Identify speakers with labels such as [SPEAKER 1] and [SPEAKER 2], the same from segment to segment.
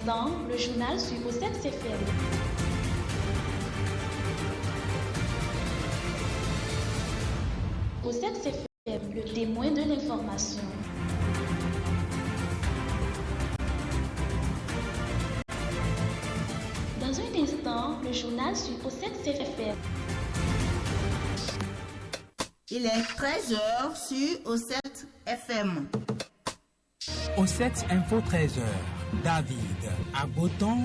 [SPEAKER 1] Dans le journal sur Osset FM. Osset FM, le témoin de l'information. Dans un instant, le journal sur Osset FM.
[SPEAKER 2] Il est 13h sur Osset FM.
[SPEAKER 3] Osset Info 13h. David Agoton.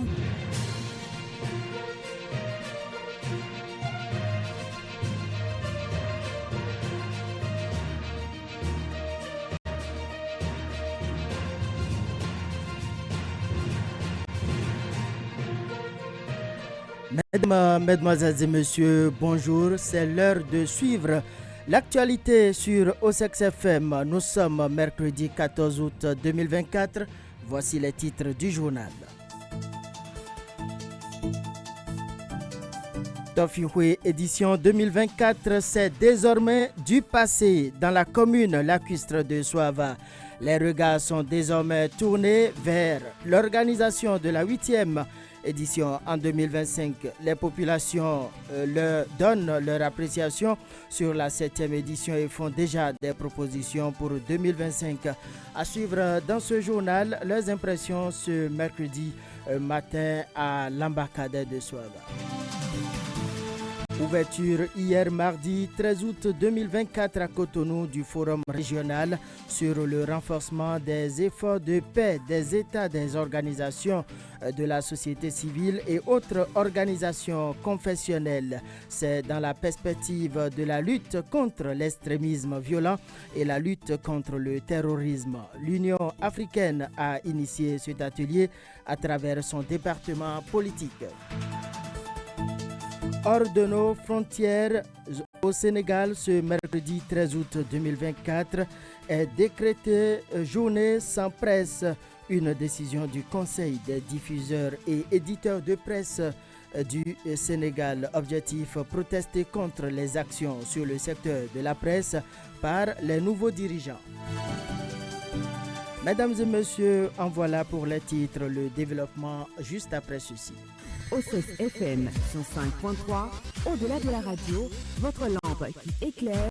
[SPEAKER 4] Mesdemoiselles et messieurs, bonjour. C'est l'heure de suivre l'actualité sur Ossex FM. Nous sommes mercredi 14 août 2024. Voici les titres du journal. Tofihui édition 2024, c'est désormais du passé dans la commune lacustre de Soava. Les regards sont désormais tournés vers l'organisation de la 8e édition en 2025. Les populations leur donnent leur appréciation sur la 7e édition et font déjà des propositions pour 2025. À suivre dans ce journal, leurs impressions ce mercredi matin à l'embarcadère de Soava. Ouverture hier mardi 13 août 2024 à Cotonou du forum régional sur le renforcement des efforts de paix des États, des organisations de la société civile et autres organisations confessionnelles. C'est dans la perspective de la lutte contre l'extrémisme violent et la lutte contre le terrorisme. L'Union africaine a initié cet atelier à travers son département politique. Hors de nos frontières, au Sénégal, ce mercredi 13 août 2024 est décrétée journée sans presse, une décision du Conseil des diffuseurs et éditeurs de presse du Sénégal. Objectif, protester contre les actions sur le secteur de la presse par les nouveaux dirigeants. Mesdames et messieurs, en voilà pour les titres, le développement juste après ceci.
[SPEAKER 5] Ossex FM 105.3, au-delà de la radio, votre lampe qui éclaire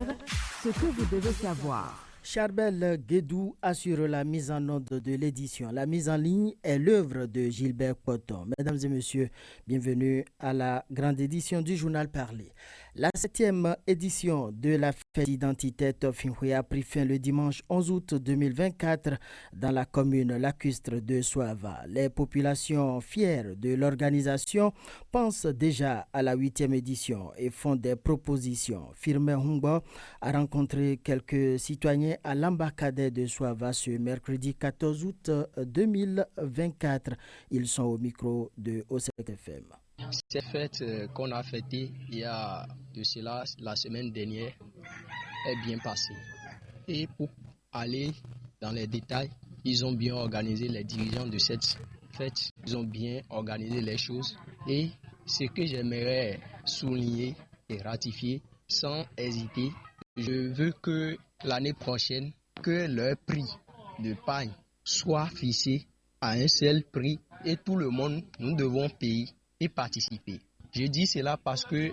[SPEAKER 5] ce que vous devez savoir.
[SPEAKER 4] Charbel Guédou assure la mise en onde de l'édition. La mise en ligne est l'œuvre de Gilbert Poton. Mesdames et messieurs, bienvenue à la grande édition du journal Parler. La 7e édition de la fête d'identité Tofihui a pris fin le dimanche 11 août 2024 dans la commune lacustre de Soava. Les populations fières de l'organisation pensent déjà à la 8e édition et font des propositions. Firmin Humbo a rencontré quelques citoyens à l'embarcadère de Soava ce mercredi 14 août 2024. Ils sont au micro de Osset FM.
[SPEAKER 6] Cette fête qu'on a fêtée il y a de cela la semaine dernière est bien passée. Et pour aller dans les détails, ils ont bien organisé les dirigeants de cette fête, ils ont bien organisé les choses. Et ce que j'aimerais souligner et ratifier sans hésiter, je veux que l'année prochaine, que leur prix de paille soit fixé à un seul prix et tout le monde, nous devons payer et participer. Je dis cela parce que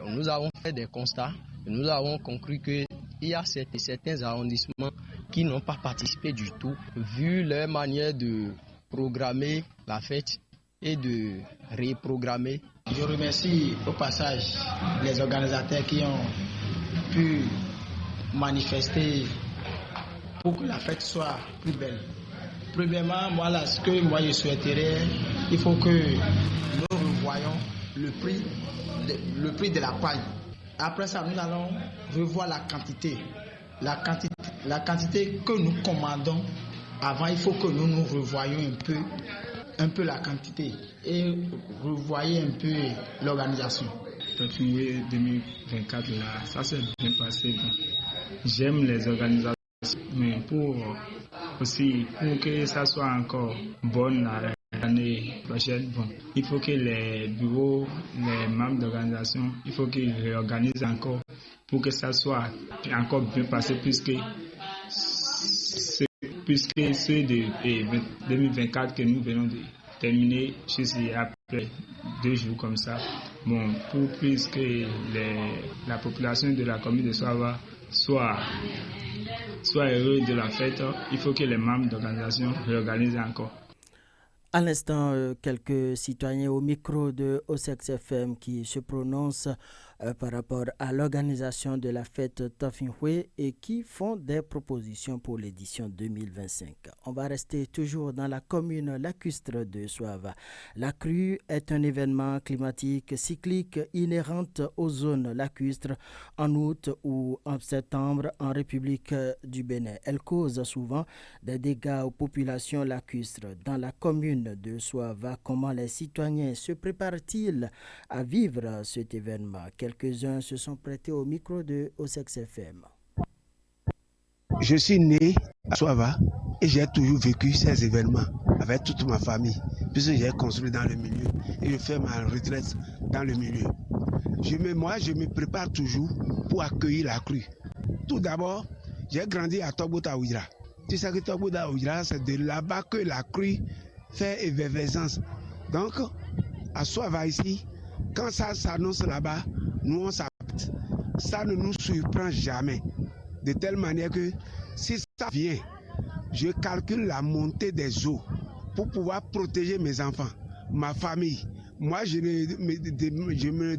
[SPEAKER 6] nous avons fait des constats, nous avons conclu qu'il y a certains arrondissements qui n'ont pas participé du tout, vu leur manière de programmer la fête et de reprogrammer.
[SPEAKER 7] Je remercie au passage les organisateurs qui ont pu manifester pour que la fête soit plus belle. Premièrement, ce que je souhaiterais, il faut que nous revoyons le prix de la paille. Après ça, nous allons revoir la quantité. La quantité que nous commandons avant, il faut que nous revoyions un peu la quantité et revoyer un peu l'organisation.
[SPEAKER 8] Tofihui 2024 là, ça s'est bien passé. J'aime les organisations, mais pour que ça soit encore bon l'année prochaine, il faut que les bureaux, les membres d'organisation, il faut qu'ils réorganisent encore pour que ça soit encore bien passé, puisque ceux de 2024 que nous venons de terminer ceci après 2 jours comme ça. Bon, pour plus que la population de la commune de Soava soit heureuse de la fête, il faut que les membres d'organisation réorganisent encore.
[SPEAKER 4] À l'instant, quelques citoyens au micro de OSEX FM qui se prononcent par rapport à l'organisation de la fête Tafinhwe et qui font des propositions pour l'édition 2025. On va rester toujours dans la commune lacustre de Soava. La crue est un événement climatique cyclique inhérente aux zones lacustres en août ou en septembre en République du Bénin. Elle cause souvent des dégâts aux populations lacustres. Dans la commune de Soava, comment les citoyens se préparent-ils à vivre cet événement? Quelques-uns se sont prêtés au micro de OSEX FM.
[SPEAKER 9] Je suis né à Soava et j'ai toujours vécu ces événements avec toute ma famille, puisque j'ai construit dans le milieu et je fais ma retraite dans le milieu. Moi, je me prépare toujours pour accueillir la crue. Tout d'abord, j'ai grandi à Togbota Ouira. Tu sais que Togbota Ouira, c'est de là-bas que la crue fait effervescence. Donc, à Soava ici, quand ça s'annonce là-bas, nous on s'adapte. Ça ne nous surprend jamais. De telle manière que si ça vient, je calcule la montée des eaux pour pouvoir protéger mes enfants, ma famille. Moi, je me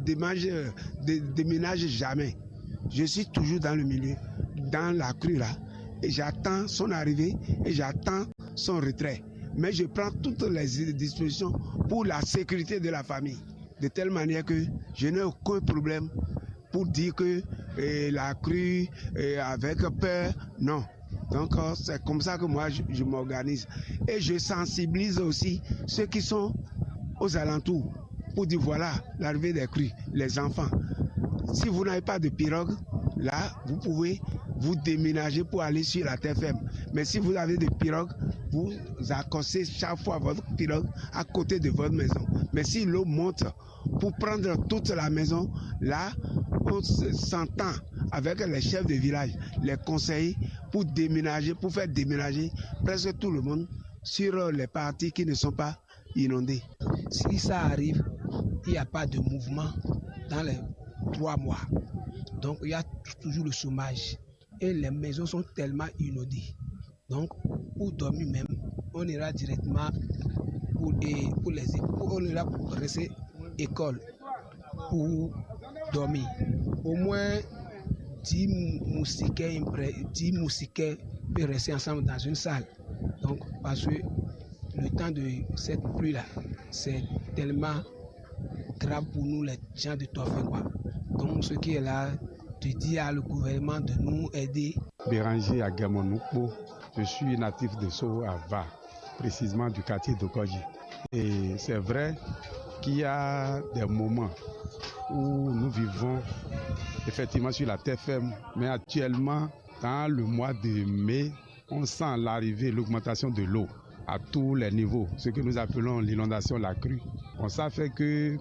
[SPEAKER 9] déménage jamais. Je suis toujours dans le milieu, dans la crue là, et j'attends son arrivée et j'attends son retrait. Mais je prends toutes les dispositions pour la sécurité de la famille. De telle manière que je n'ai aucun problème pour dire que la crue avec peur, non. Donc c'est comme ça que moi je m'organise. Et je sensibilise aussi ceux qui sont aux alentours pour dire voilà l'arrivée des crues, les enfants. Si vous n'avez pas de pirogue, là vous pouvez vous déménager pour aller sur la terre ferme. Mais si vous avez des pirogues, vous accostez chaque fois votre pirogue à côté de votre maison. Mais si l'eau monte pour prendre toute la maison, là, on s'entend avec les chefs de village, les conseillers, pour déménager, pour faire déménager presque tout le monde sur les parties qui ne sont pas inondées.
[SPEAKER 10] Si ça arrive, il n'y a pas de mouvement dans les 3 mois. Donc il y a toujours le chômage. Et les maisons sont tellement inondées. Donc, pour dormir même, on ira directement on ira pour rester école pour dormir. Au moins 10 moustiquaires peuvent rester ensemble dans une salle. Donc, parce que le temps de cette pluie-là, c'est tellement grave pour nous les gens de Tofé, quoi. Donc, ce qui est là, je dis à le gouvernement de nous aider.
[SPEAKER 11] Béranger Agamonoupo, je suis natif de Soava, précisément du quartier de Koji. Et c'est vrai qu'il y a des moments où nous vivons effectivement sur la terre ferme, mais actuellement, dans le mois de mai, on sent l'arrivée, l'augmentation de l'eau à tous les niveaux, ce que nous appelons l'inondation, la crue. Ça fait que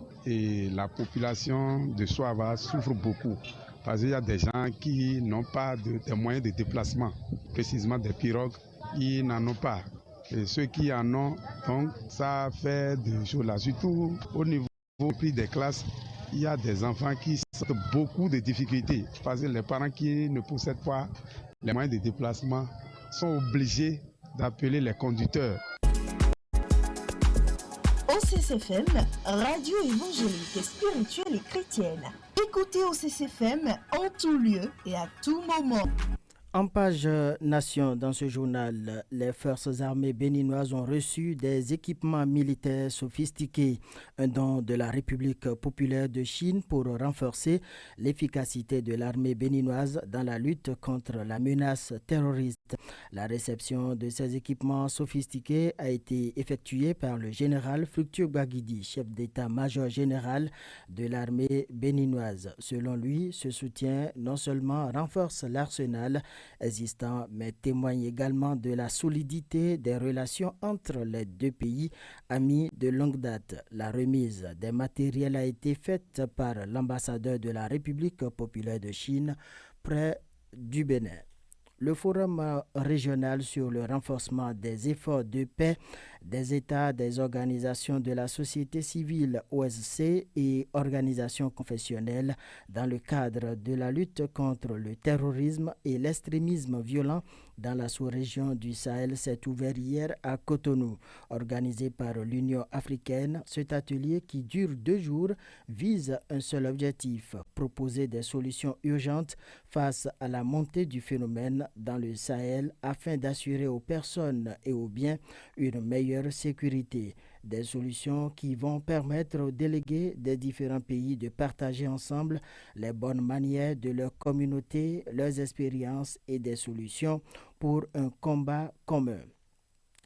[SPEAKER 11] la population de Soava souffre beaucoup. Parce qu'il y a des gens qui n'ont pas de moyens de déplacement, précisément des pirogues, ils n'en ont pas. Et ceux qui en ont, donc ça fait des choses là. Surtout au niveau du prix des classes, il y a des enfants qui ont beaucoup de difficultés. Parce que les parents qui ne possèdent pas les moyens de déplacement sont obligés d'appeler les conducteurs.
[SPEAKER 12] OCCFM, radio évangélique, spirituelle et chrétienne. Écoutez OCCFM en tout lieu et à tout moment.
[SPEAKER 4] En page Nation, dans ce journal, les forces armées béninoises ont reçu des équipements militaires sophistiqués, un don de la République populaire de Chine pour renforcer l'efficacité de l'armée béninoise dans la lutte contre la menace terroriste. La réception de ces équipements sophistiqués a été effectuée par le général Fructueux Baguidi, chef d'état-major général de l'armée béninoise. Selon lui, ce soutien non seulement renforce l'arsenal existant, mais témoigne également de la solidité des relations entre les deux pays amis de longue date. La remise des matériels a été faite par l'ambassadeur de la République populaire de Chine près du Bénin. Le forum régional sur le renforcement des efforts de paix des États, des organisations de la société civile OSC et organisations confessionnelles dans le cadre de la lutte contre le terrorisme et l'extrémisme violent dans la sous-région du Sahel s'est ouvert hier à Cotonou. Organisé par l'Union africaine, cet atelier qui dure 2 jours vise un seul objectif, proposer des solutions urgentes face à la montée du phénomène dans le Sahel afin d'assurer aux personnes et aux biens une meilleure sécurité. Des solutions qui vont permettre aux délégués des différents pays de partager ensemble les bonnes manières de leur communauté, leurs expériences et des solutions pour un combat commun.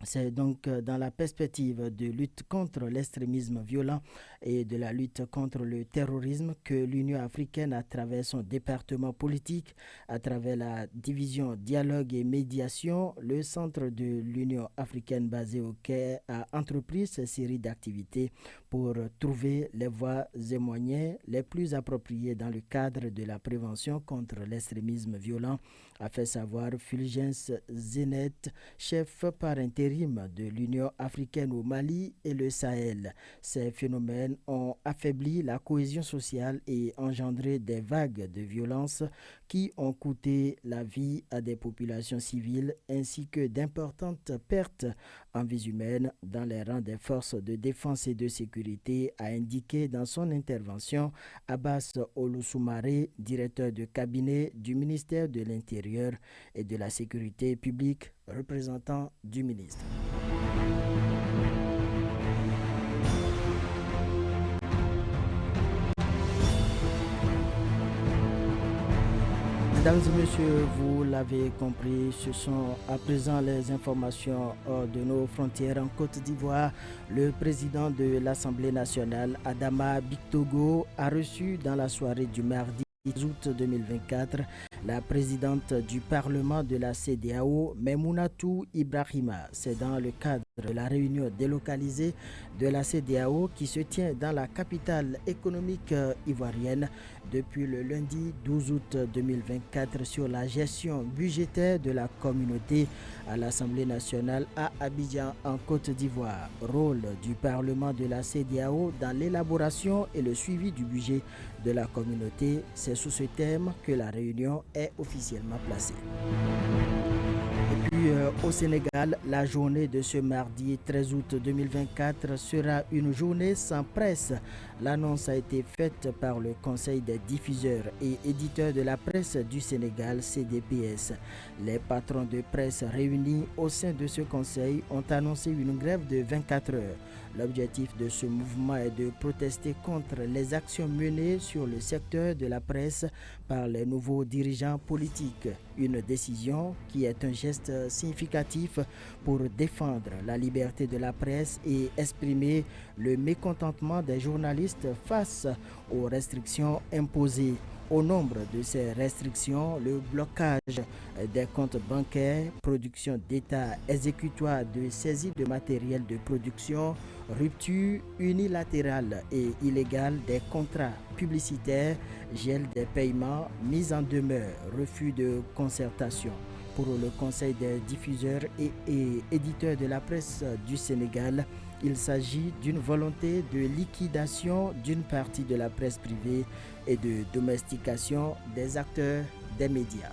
[SPEAKER 4] C'est donc dans la perspective de lutte contre l'extrémisme violent et de la lutte contre le terrorisme que l'Union africaine, à travers son département politique, à travers la division dialogue et médiation, le centre de l'Union africaine basé au Caire a entrepris cette série d'activités pour trouver les voies et moyens les plus appropriés dans le cadre de la prévention contre l'extrémisme violent, a fait savoir Fulgence Zenet, chef par intérim de l'Union africaine au Mali et le Sahel. Ces phénomènes ont affaibli la cohésion sociale et engendré des vagues de violence qui ont coûté la vie à des populations civiles ainsi que d'importantes pertes en vies humaines dans les rangs des forces de défense et de sécurité, a indiqué dans son intervention Abbas Olusoumare, directeur de cabinet du ministère de l'Intérieur et de la Sécurité publique, représentant du ministre. Mesdames et messieurs, vous l'avez compris, ce sont à présent les informations hors de nos frontières. En Côte d'Ivoire, le président de l'Assemblée nationale, Adama Bictogo, a reçu dans la soirée du mardi 10 août 2024 la présidente du Parlement de la CEDEAO, Maimounatu Ibrahima. C'est dans le cadre de la réunion délocalisée de la CEDEAO qui se tient dans la capitale économique ivoirienne depuis le lundi 12 août 2024 sur la gestion budgétaire de la communauté à l'Assemblée nationale à Abidjan en Côte d'Ivoire. Rôle du Parlement de la CEDEAO dans l'élaboration et le suivi du budget de la communauté, c'est sous ce thème que la réunion est officiellement placée. Et puis au Sénégal, la journée de ce mardi 13 août 2024 sera une journée sans presse. L'annonce a été faite par le Conseil des diffuseurs et éditeurs de la presse du Sénégal, CDPS. Les patrons de presse réunis au sein de ce conseil ont annoncé une grève de 24 heures. L'objectif de ce mouvement est de protester contre les actions menées sur le secteur de la presse par les nouveaux dirigeants politiques. Une décision qui est un geste significatif pour défendre la liberté de la presse et exprimer le mécontentement des journalistes face aux restrictions imposées. Au nombre de ces restrictions, le blocage des comptes bancaires, production d'État, exécutoire de saisie de matériel de production, rupture unilatérale et illégale des contrats publicitaires, gel des paiements, mise en demeure, refus de concertation. Pour le Conseil des diffuseurs et éditeurs de la presse du Sénégal, il s'agit d'une volonté de liquidation d'une partie de la presse privée et de domestication des acteurs des médias.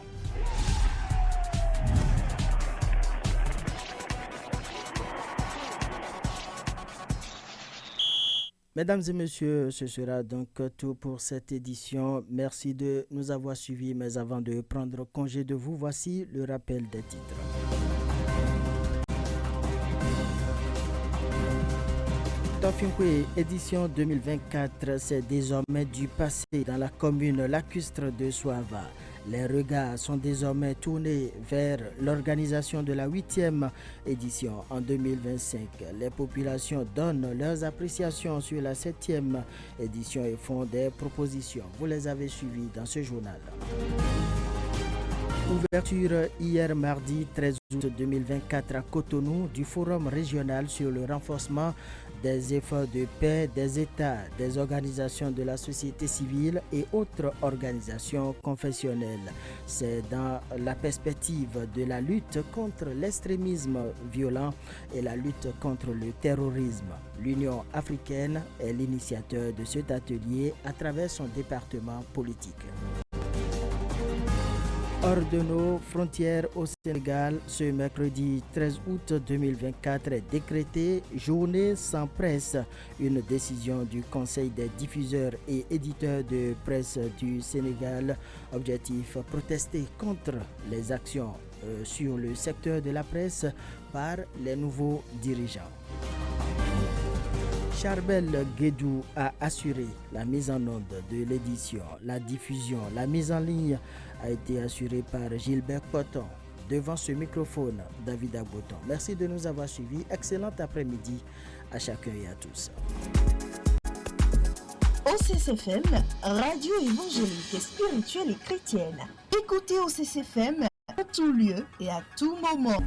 [SPEAKER 4] Mesdames et messieurs, ce sera donc tout pour cette édition. Merci de nous avoir suivis, mais avant de prendre congé de vous, voici le rappel des titres. Tofinkwe, édition 2024, c'est désormais du passé dans la commune lacustre de Soava. Les regards sont désormais tournés vers l'organisation de la 8e édition en 2025. Les populations donnent leurs appréciations sur la 7e édition et font des propositions. Vous les avez suivis dans ce journal. Ouverture hier mardi 13 août 2024 à Cotonou du Forum régional sur le renforcement des efforts de paix des États, des organisations de la société civile et autres organisations confessionnelles. C'est dans la perspective de la lutte contre l'extrémisme violent et la lutte contre le terrorisme. L'Union africaine est l'initiateur de cet atelier à travers son département politique. Hors de nos frontières au Sénégal, ce mercredi 13 août 2024 est décrété journée sans presse, une décision du Conseil des diffuseurs et éditeurs de presse du Sénégal. Objectif, protester contre les actions sur le secteur de la presse par les nouveaux dirigeants. Charbel Guédou a assuré la mise en onde de l'édition, la diffusion, la mise en ligne a été assurée par Gilbert Poton. Devant ce microphone, David Agboton. Merci de nous avoir suivis. Excellent après-midi à chacun et à tous.
[SPEAKER 12] OCCFM, radio évangélique, spirituelle et chrétienne. Écoutez OCCFM en tout lieu et à tout moment.